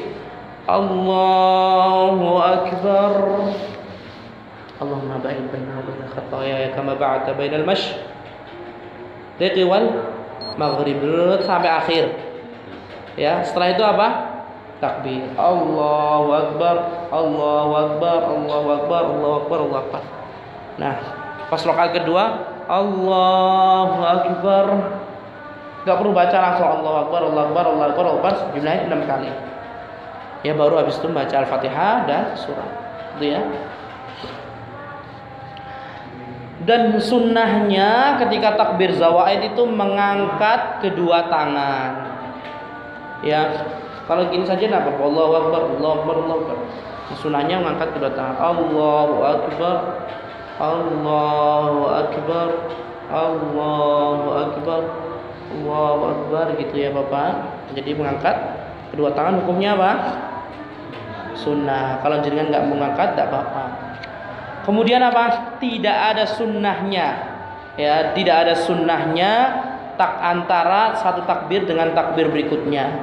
Speaker 1: Allahu Akbar. Allahumma ba'id baina wa baina khataaya kama ba'adta bainal masyriqi wal maghrib sampai akhir. Ya, setelah itu apa? Takbir. Allahu Akbar, Allahu Akbar, Allahu Akbar, Allahu Akbar, Allahu Akbar. Nah, pas rakaat kedua Allahu Akbar. Enggak perlu baca langsung Allahu Akbar, Allahu Akbar, Allahu Akbar, Allahu Akbar, jumlahnya 6 kali. Ya, baru habis itu baca Al-Fatihah dan surah. Itu ya. Dan sunnahnya ketika takbir zawaid itu mengangkat kedua tangan. Ya, kalau gini saja enggak apa-apa. Allahu Akbar, Allahu Akbar, Allahu Akbar. Sunnahnya mengangkat kedua tangan. Allahu Akbar, Allahu Akbar, Allahu Akbar, Allahu Akbar, gitu ya Bapak. Jadi mengangkat kedua tangan hukumnya apa? Sunnah. Kalau jenengan nggak mengangkat tidak apa-apa. Kemudian apa? Tidak ada sunnahnya. Ya, tidak ada sunnahnya tak antara satu takbir dengan takbir berikutnya.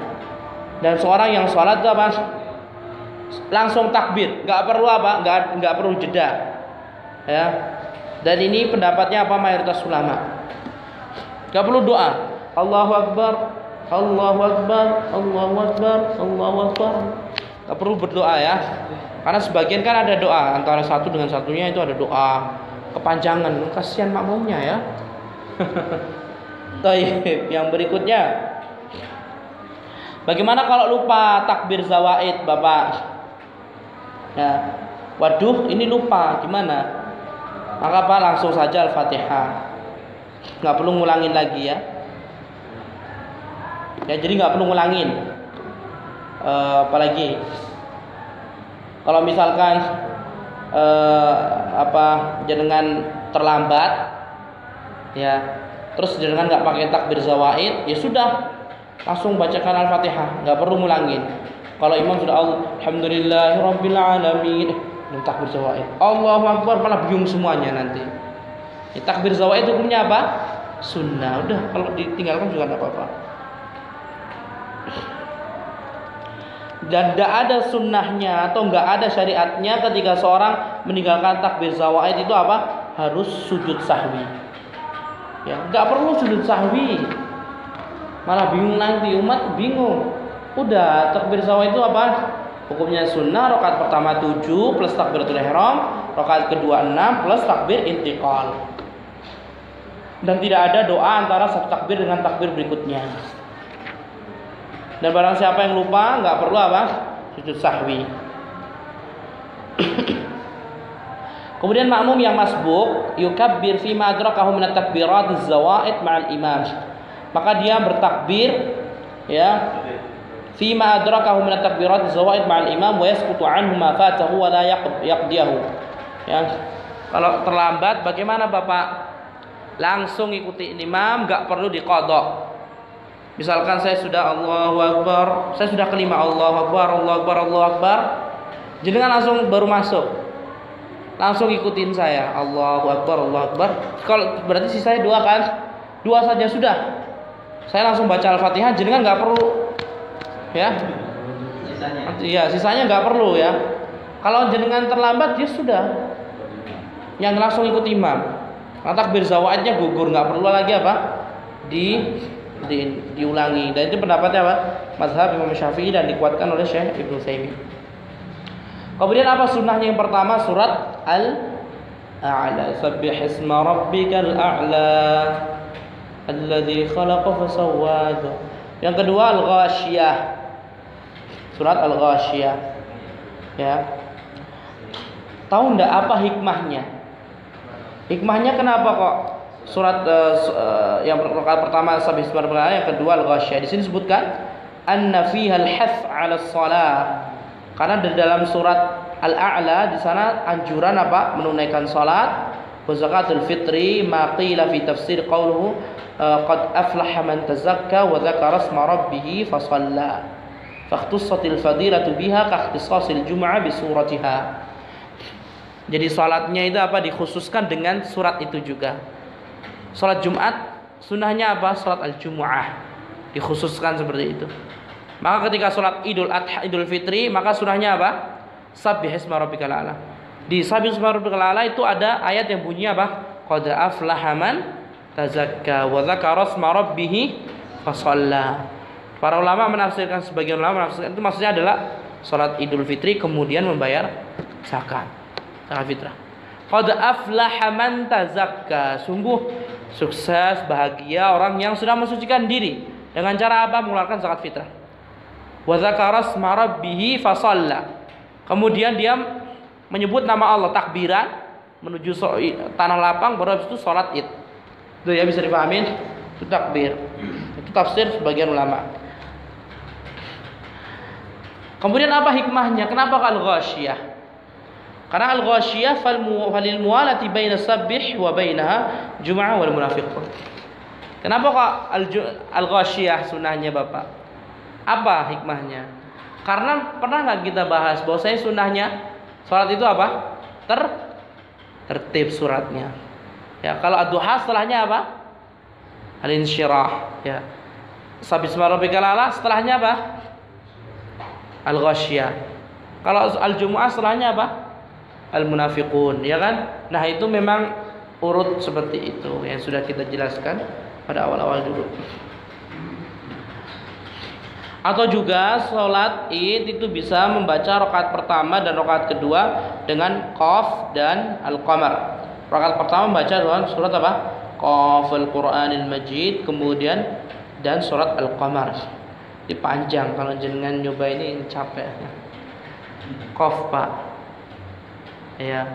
Speaker 1: Dan seorang yang sholat itu apa? Langsung takbir, nggak perlu apa? Nggak perlu jeda. Ya. Dan ini pendapatnya apa? Mayoritas ulama. Nggak perlu doa. Allahu Akbar, Allahu Akbar, Allahu Akbar, Allahu Akbar. Nggak perlu berdoa ya. Karena sebagian kan ada doa antara satu dengan satunya, itu ada doa kepanjangan, kasihan makmumnya ya. Baik, yang berikutnya. Bagaimana kalau lupa takbir zawaid, Bapak? Ya. Waduh, ini lupa, gimana? Maka apa? Langsung saja Al-Fatihah. Nggak perlu ngulangin lagi ya. Ya, jadi nggak perlu ngulangin. Apalagi kalau misalkan jenengan terlambat, ya, terus jenengan nggak pakai takbir zawaid, ya sudah, langsung bacakan Al-Fatihah, nggak perlu ngulangin. Kalau imam sudah Alhamdulillahirabbil alamin, takbir zawaid, Allahu Akbar, malah bingung semuanya nanti. Ya, takbir zawaid hukumnya apa? Sunnah. Udah, kalau ditinggalkan juga nggak apa-apa. Dan tidak ada sunnahnya atau nggak ada syariatnya ketika seorang meninggalkan takbir zawaid itu apa? Harus sujud sahwi. Ya, nggak perlu sujud sahwi. Malah bingung nanti, umat bingung. Udah, takbir zawaid itu apa? Hukumnya sunnah. Rakaat pertama 7 plus takbiratul ihram, rakaat kedua 6 plus takbir intiqal. Dan tidak ada doa antara satu takbir dengan takbir berikutnya. Dan barang siapa yang lupa, nggak perlu apa? Sujud sahwi. Kemudian makmum yang masbuk yukabbir fi ma adrakahu min at-takbirat az-zawaid ma'al imam. Maka dia bertakbir ya fi ma adrakahu min at-takbirat az-zawaid ma'al imam wa yasqutu anhu ma fatahu wa la yaqdiyahu. Ya. Kalau terlambat bagaimana Bapak? Langsung ikuti imam, nggak perlu diqadha. Misalkan saya sudah Allahu Akbar, saya sudah kelima Allahu Akbar, Allahu Akbar, Allahu Akbar. Jenengan langsung baru masuk. Langsung ikutin saya Allahu Akbar, Allahu Akbar. Kalau berarti sisanya 2 kan? 2 saja sudah. Saya langsung baca Al-Fatihah, jenengan nggak perlu ya. Iya, sisanya nggak perlu ya. Kalau jenengan terlambat ya sudah. Yang langsung ikut imam. Takbir zawaidnya gugur, nggak perlu lagi apa? diulangi. Dan itu pendapatnya apa? Mazhab Imam Syafi'i dan dikuatkan oleh Syekh Ibnu Utsaimin. Kemudian apa sunnahnya yang pertama? Surat Al-A'la. Sabbih isma rabbikal a'la alladzi khalaqa fasawwa. Yang kedua Al-Ghasyiyah. Surat Al-Ghasyiyah. Ya. Tahu enggak apa hikmahnya? Hikmahnya kenapa kok surat yang pertama Sabbih isma rabbikal a'la, yang kedua Al-Ghasyiyah. Di sini disebutkan anna fiha al-hath 'ala shalah. Karena di dalam surat Al-A'la di sana anjuran apa? Menunaikan salat. Wa zakatul fitri ma qila fi tafsir qauluhu qad aflaha man tazakka wa dzakara isma rabbih fa shalla. Fakhtussatil fadilatu biha ka ikhtisasil jum'ah bi suratiha. Jadi salatnya itu apa? Dikhususkan dengan surat itu juga. Salat Jumat sunnahnya apa? Salat al-Jumu'ah. Dikhususkan seperti itu. Maka ketika salat Idul Adha, Idul Fitri, maka sunnahnya apa? Sabbih isma rabbikal a'la. Di Sabbih isma rabbikal a'la itu ada ayat yang bunyinya apa? Qad aflaha man tazakka wa dzakara isma rabbih fa shalla. Para ulama menafsirkan, sebagian ulama menafsirkan itu maksudnya adalah salat Idul Fitri kemudian membayar zakat fitrah. Qad aflaha man tazakka. Sungguh sukses, bahagia orang yang sudah mensucikan diri dengan cara apa? Mengeluarkan zakat fitrah. Wa dzakara isma rabbih fa shalla. Kemudian dia menyebut nama Allah, takbiran menuju tanah lapang, baru habis itu salat Id. Itu ya, bisa dipahamin? Itu takbir. Itu tafsir sebagian ulama. Kemudian apa hikmahnya? Kenapa Al-Ghasyiyah? Karena Al-Ghasyiyah falil muwalati baina sabbih wa bainaha jum'ah wal munafiqun. Kenapa kok Al-Ghasyiyah sunnahnya Bapak? Apa hikmahnya? Karena pernah nggak kita bahas bahwasanya sunnahnya sholat itu apa? Tertib suratnya. Ya, kalau ad-duha setelahnya apa? Al-insyirah. Ya. Sabbih isma rabbikal a'la setelahnya apa? Al-Ghasyiyah. Kalau al-Jumu'ah setelahnya apa? Al-Munafiqun, ya kan? Nah, itu memang urut seperti itu yang sudah kita jelaskan pada awal-awal dulu. Atau juga sholat Id itu bisa membaca rakaat pertama dan rakaat kedua dengan Qaf dan Al-Qamar. Rakaat pertama membaca dengan surat apa? Qaf Al-Qur'anil Majid, kemudian dan surat Al-Qamar. Dipanjang, kalau jenengan nyoba ini capek. Qaf Pak. Ya.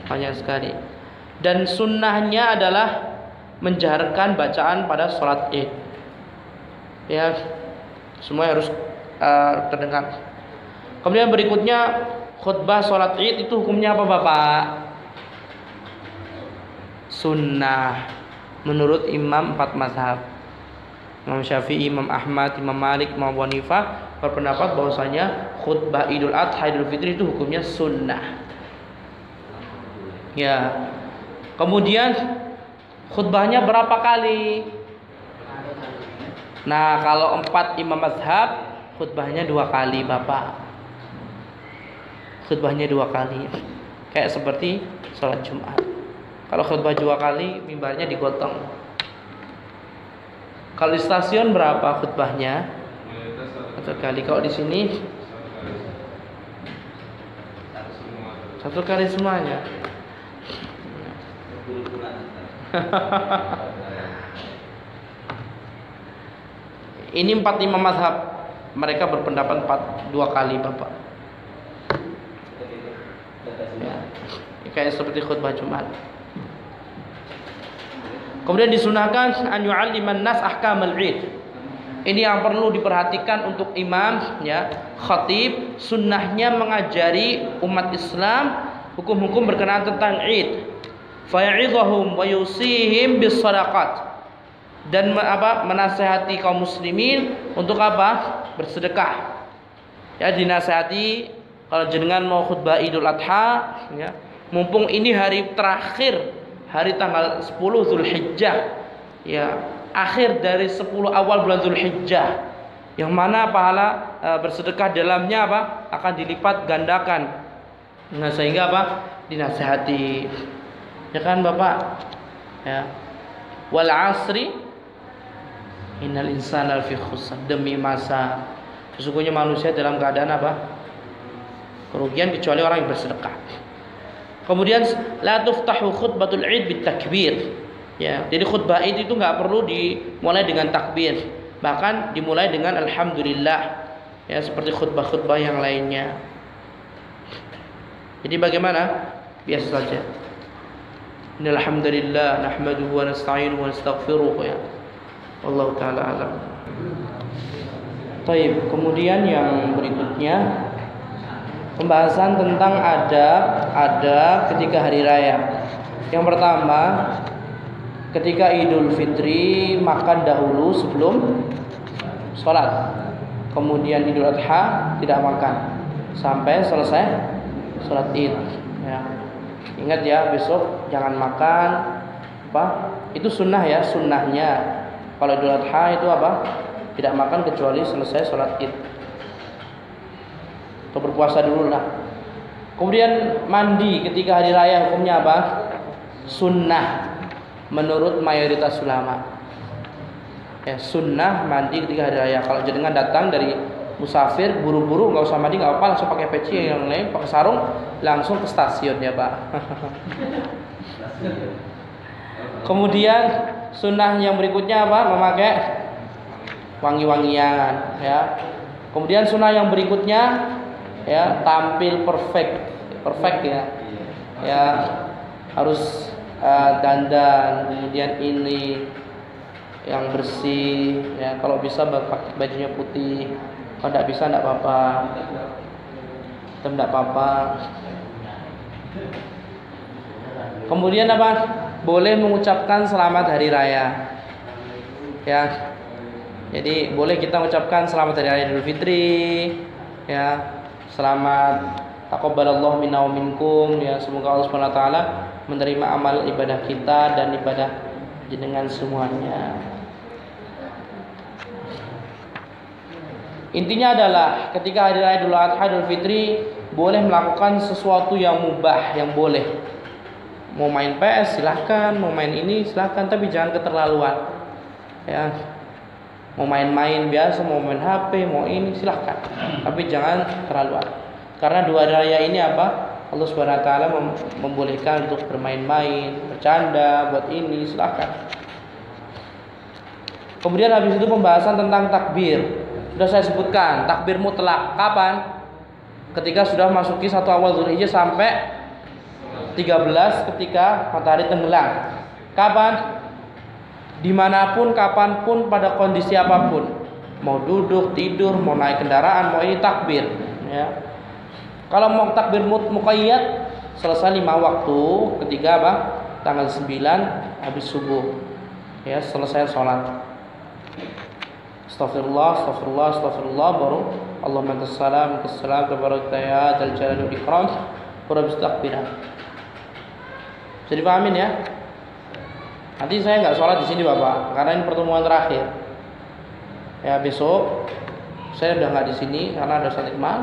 Speaker 1: Panjang sekali. Dan sunnahnya adalah menjaharkan bacaan pada sholat Id. Ya, semua harus terdengar. Kemudian berikutnya khutbah sholat Id itu hukumnya apa Bapak? Sunnah menurut imam 4 mazhab. Imam Syafi'i, Imam Ahmad, Imam Malik, Imam Abu Hanifah berpendapat bahwasanya khutbah Idul Adha, Idul Fitri itu hukumnya sunnah. Ya. Kemudian khutbahnya berapa kali? Nah, kalau 4 imam mazhab khutbahnya 2 kali Bapak. Khutbahnya 2 kali. Kayak seperti sholat Jumat. Kalau khutbah 2 kali, mimbarnya digotong. Kalau di stasiun berapa khutbahnya? 1 kali. Kalau di sini 1 kali semuanya. Ini 4 imam mazhab, mereka berpendapat 2 kali Bapak. Ya. Kayak seperti khutbah Jumat. Kemudian disunahkan an yu'alliman nas ahkamal Id. Ini yang perlu diperhatikan untuk imam, ya, khatib, sunnahnya mengajari umat Islam hukum-hukum berkenaan tentang Id. Faya'idhahum wa yusihim bis sadaqat. Dan menasihati kaum muslimin untuk apa? Bersedekah. Ya, dinasihati kalau jenengan mau khutbah Idul Adha, ya, mumpung ini hari terakhir, hari tanggal 10 Zulhijjah, ya, akhir dari 10 awal bulan Zulhijjah, yang mana pahala bersedekah dalamnya apa? Akan dilipat gandakan. Nah, sehingga apa? Dinasihati. Ya kan Bapak? Ya. Wal 'asri innal insana lafi khusr. Demi masa, sesungguhnya manusia dalam keadaan apa? Kerugian kecuali orang yang bersedekah. Kemudian la tuftahu khutbatul id bitakbir. Ya, jadi khutbah id itu nggak perlu dimulai dengan takbir, bahkan dimulai dengan alhamdulillah. Ya, seperti khutbah-khutbah yang lainnya. Jadi bagaimana? Biasa saja. Alhamdulillah nahmaduhu wa nasta'inuhu wa nastaghfiruh ya. Allah taala alam. Baik, kemudian yang berikutnya pembahasan tentang adab ketika hari raya. Yang pertama, ketika Idul Fitri makan dahulu sebelum sholat. Kemudian Idul Adha tidak makan sampai selesai sholat Id. Ya. Ingat ya, besok jangan makan apa? Itu sunnah ya, sunnahnya. Kalau Idul Adha itu apa? Tidak makan kecuali selesai sholat Id. Atau berpuasa dulu lah. Kemudian mandi ketika hari raya hukumnya apa? Sunnah menurut mayoritas ulama. Ya, sunnah mandi ketika hari raya. Kalau jenengan datang dari musafir buru-buru nggak usah mandi nggak apa-apa, langsung pakai peci yang lain, pakai sarung, langsung ke stasiun ya Pak. Kemudian sunnah yang berikutnya apa? Memakai wangi-wangian ya. Kemudian sunnah yang berikutnya ya, tampil perfect ya. Ya, harus dandan, kemudian ini yang bersih ya, kalau bisa bajunya putih, kalau tidak bisa tidak apa-apa, tidak apa-apa. Kemudian apa? Boleh mengucapkan selamat hari raya ya. Jadi boleh kita mengucapkan selamat hari raya Idul Fitri ya, selamat taqabbalallahu minna wa minkum ya, semoga Allah Subhanahu wa taala menerima amal ibadah kita dan ibadah jenengan semuanya. Intinya adalah ketika hari raya Idul Adha, Idul Fitri boleh melakukan sesuatu yang mubah, yang boleh. Mau main PS silahkan, mau main ini silahkan, tapi jangan keterlaluan. Ya, mau main-main biasa, mau main HP, mau ini silahkan, tapi jangan keterlaluan. Karena dua hari raya ini apa? Allah Subhanahu wa taala membolehkan untuk bermain-main, bercanda, buat ini silahkan. Kemudian habis itu pembahasan tentang takbir. Sudah saya sebutkan, takbir mutlak kapan? Ketika sudah masuki 1 awal Dzulhijjah sampai 13 ketika matahari tenggelam. Kapan? Dimanapun, kapanpun, pada kondisi apapun. Mau duduk, tidur, mau naik kendaraan, mau ini takbir ya. Kalau mau takbir muqayyad, selesai 5 waktu ketika apa? Tanggal 9 habis subuh ya, selesai sholat. Astagfirullah, astagfirullah, astagfirullah, baru Allahumma antas salam, minkas salam, tabarakta ya dzal jalali wal ikram, baru habis takbiran. Jadi pahamin ya. Nanti saya nggak sholat di sini Bapak, karena ini pertemuan terakhir. Ya, besok saya udah nggak di sini karena ada salat Jumat.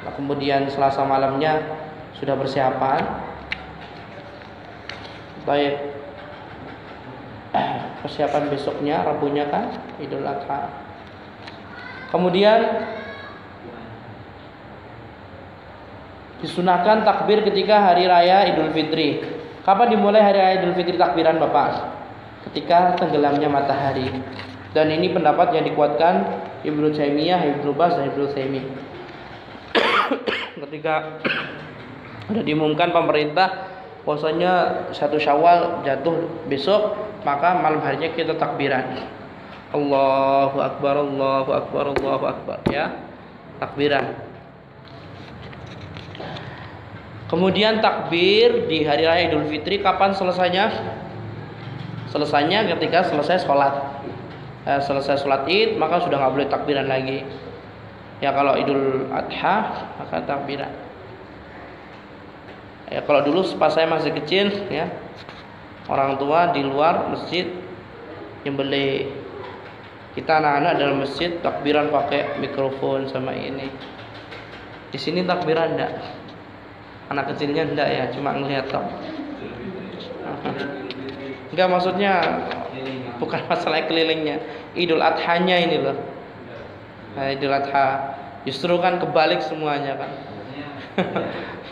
Speaker 1: Kemudian Selasa malamnya sudah persiapan. Baik. Persiapan besoknya Rabunya kan Idul Adha. Kemudian disunahkan takbir ketika hari raya Idul Fitri. Kapan dimulai hari raya Idul Fitri takbiran Bapak? Ketika tenggelamnya matahari. Dan ini pendapat yang dikuatkan Ibnu Taimiyah, Ibnu Baz dan Ibnu Utsaimin. Ketika sudah diumumkan pemerintah bahwasanya 1 Syawal jatuh besok, maka malam harinya kita takbiran. Allahu Akbar, Allahu Akbar, Allahu Akbar ya. Takbiran. Kemudian takbir di hari raya Idul Fitri kapan selesainya? Selesainya ketika selesai sholat. Selesai sholat Id maka sudah nggak boleh takbiran lagi. Ya, kalau Idul Adha maka takbiran. Ya, kalau dulu pas saya masih kecil ya, orang tua di luar masjid nyembelih, kita anak-anak dalam masjid takbiran pakai mikrofon sama ini. Di sini takbiran enggak? Anak kecilnya enggak ya, cuma ngelihat tok. Enggak, maksudnya bukan masalah kelilingnya, Idul Adhanya ini loh. Nah, Idul Adha justru kan kebalik semuanya kan.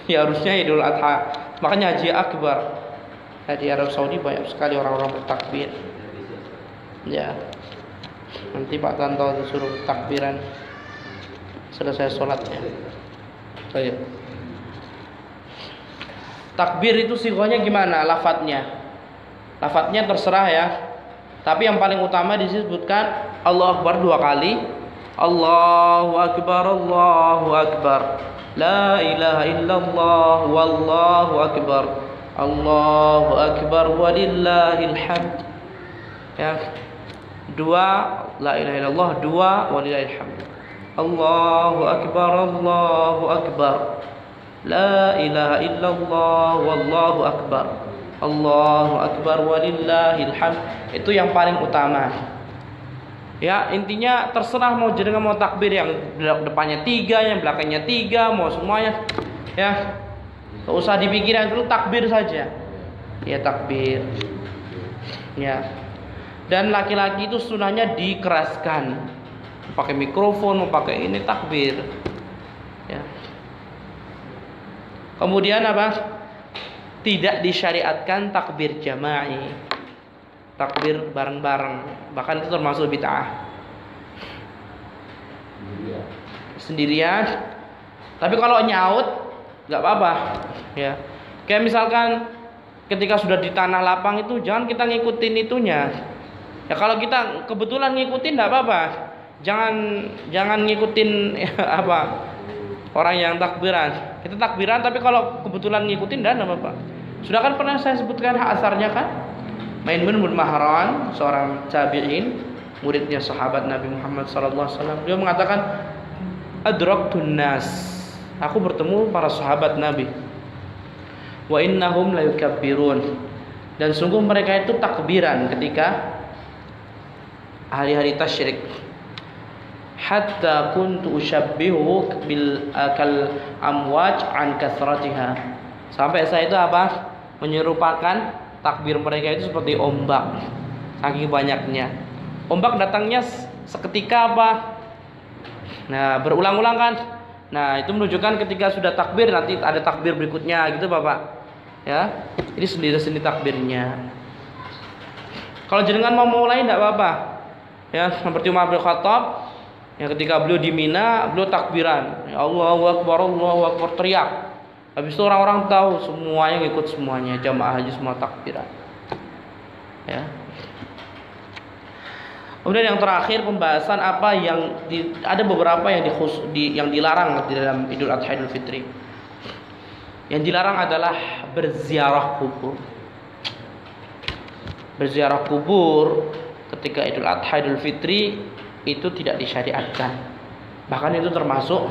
Speaker 1: Ya harusnya Idul Adha. Makanya Haji Akbar. Nah, di Arab Saudi banyak sekali orang-orang bertakbir. Ya. Nanti Pak Tanto disuruh takbiran selesai sholatnya. Baik. Takbir itu sighahnya gimana? Lafadznya. Lafadznya terserah ya. Tapi yang paling utama disebutkan Allahu Akbar 2 kali. Allahu Akbar, Allahu Akbar. La ilaha illallah wallahu akbar. Allahu Akbar walillahil hamd. Ya. 2 la ilaha illallah, 2 walillahil hamd. Allahu Akbar, Allahu Akbar. La ilaha illallah wallahu akbar. Allahu Akbar walillahil hamd. Itu yang paling utama. Ya, intinya terserah mau jenengan mau takbir yang depannya 3, yang belakangnya 3, mau semuanya. Ya. Enggak usah dipikirin dulu, takbir saja. Ya, takbir. Ya. Dan laki-laki itu sunahnya dikeraskan. Pakai mikrofon, mau pakai ini takbir. Ya. Kemudian apa? Tidak disyariatkan takbir jama'i, takbir bareng-bareng, bahkan itu termasuk bid'ah. Sendirian. Tapi kalau nyaut nggak apa-apa, ya. Kayak misalkan ketika sudah di tanah lapang itu jangan kita ngikutin itunya. Ya kalau kita kebetulan ngikutin nggak apa-apa. Jangan ngikutin apa orang yang takbiran. Kita takbiran tapi kalau kebetulan ngikutin dan apa-apa. Sudah kan pernah saya sebutkan hak asarnya kan? Maimun bin Mahran, seorang tabi'in, muridnya sahabat Nabi Muhammad SAW. Dia mengatakan, adraktun nas. Aku bertemu para sahabat Nabi. Wa innahum la yukabbirun. Dan sungguh mereka itu takbiran ketika hari-hari tasyrik. Hatta kuntu ushabbihu bil kal amwaj an kathratiha. Sampai saya itu apa? Menyerupakan takbir mereka itu seperti ombak, saking banyaknya. Ombak datangnya seketika apa? Nah, berulang-ulang kan? Nah, itu menunjukkan ketika sudah takbir nanti ada takbir berikutnya gitu, Bapak. Ya. Ini sendiri-sendiri takbirnya. Kalau jenengan mau mulai enggak apa-apa. Ya, seperti Umar bin Khattab. Ya, ketika beliau di Mina, beliau takbiran. Ya Allahu Akbar, teriak. Habis itu orang-orang tahu semuanya ngikut semuanya, jamaah haji semua takbiran. Ya. Kemudian yang terakhir pembahasan apa yang ada beberapa yang dilarang di dalam Idul Adha Idul Fitri. Yang dilarang adalah berziarah kubur. Berziarah kubur ketika Idul Adha Idul Fitri itu tidak disyariatkan. Bahkan itu termasuk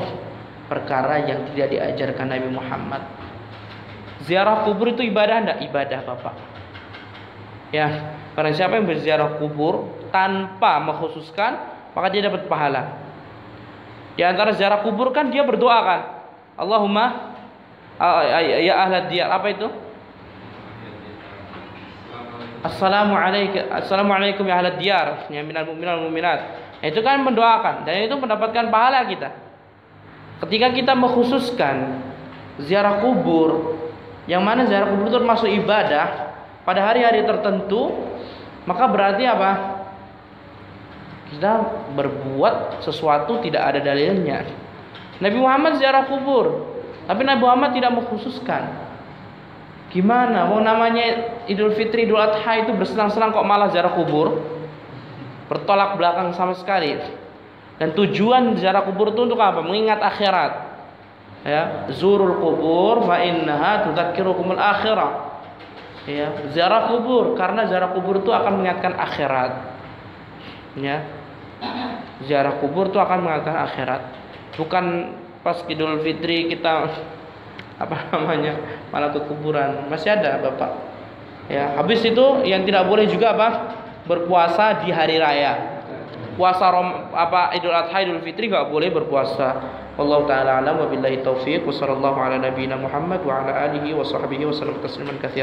Speaker 1: perkara yang tidak diajarkan Nabi Muhammad. Ziarah kubur itu ibadah enggak? Ibadah, Bapak. Ya, karena siapa yang berziarah kubur tanpa mengkhususkan, maka dia dapat pahala. Di antara ziarah kubur kan dia berdoa kan, Allahumma ya ahlad diyar, apa itu? Assalamualaikum ya ahlad diyar, ya minal mu'minat. Itu kan mendoakan dan itu mendapatkan pahala kita. Ketika kita mengkhususkan ziarah kubur, yang mana ziarah kubur itu termasuk ibadah pada hari-hari tertentu, maka berarti apa? Kita berbuat sesuatu tidak ada dalilnya. Nabi Muhammad ziarah kubur, tapi Nabi Muhammad tidak mengkhususkan. Gimana? Mau namanya Idul Fitri, Idul Adha itu bersenang-senang kok malah ziarah kubur? Bertolak belakang sama sekali. Dan tujuan ziarah kubur itu untuk apa? Mengingat akhirat. Ya, zurul kubur fa innaha tudzakirukumul akhirah. Ya, ziarah kubur karena ziarah kubur itu akan mengingatkan akhirat. Ya. Ziarah kubur itu akan mengingatkan akhirat. Bukan pas Idul Fitri kita malah ke kuburan. Masih ada, Bapak. Ya, habis itu yang tidak boleh juga apa? Berpuasa di hari raya. Puasa Idul Adha Idul Fitri enggak boleh berpuasa. Wallahu taala alam wa billahi taufiq wa sallallahu ala nabiyyina Muhammad wa ala alihi wa sahbihi wa sallam tasliman katsiran.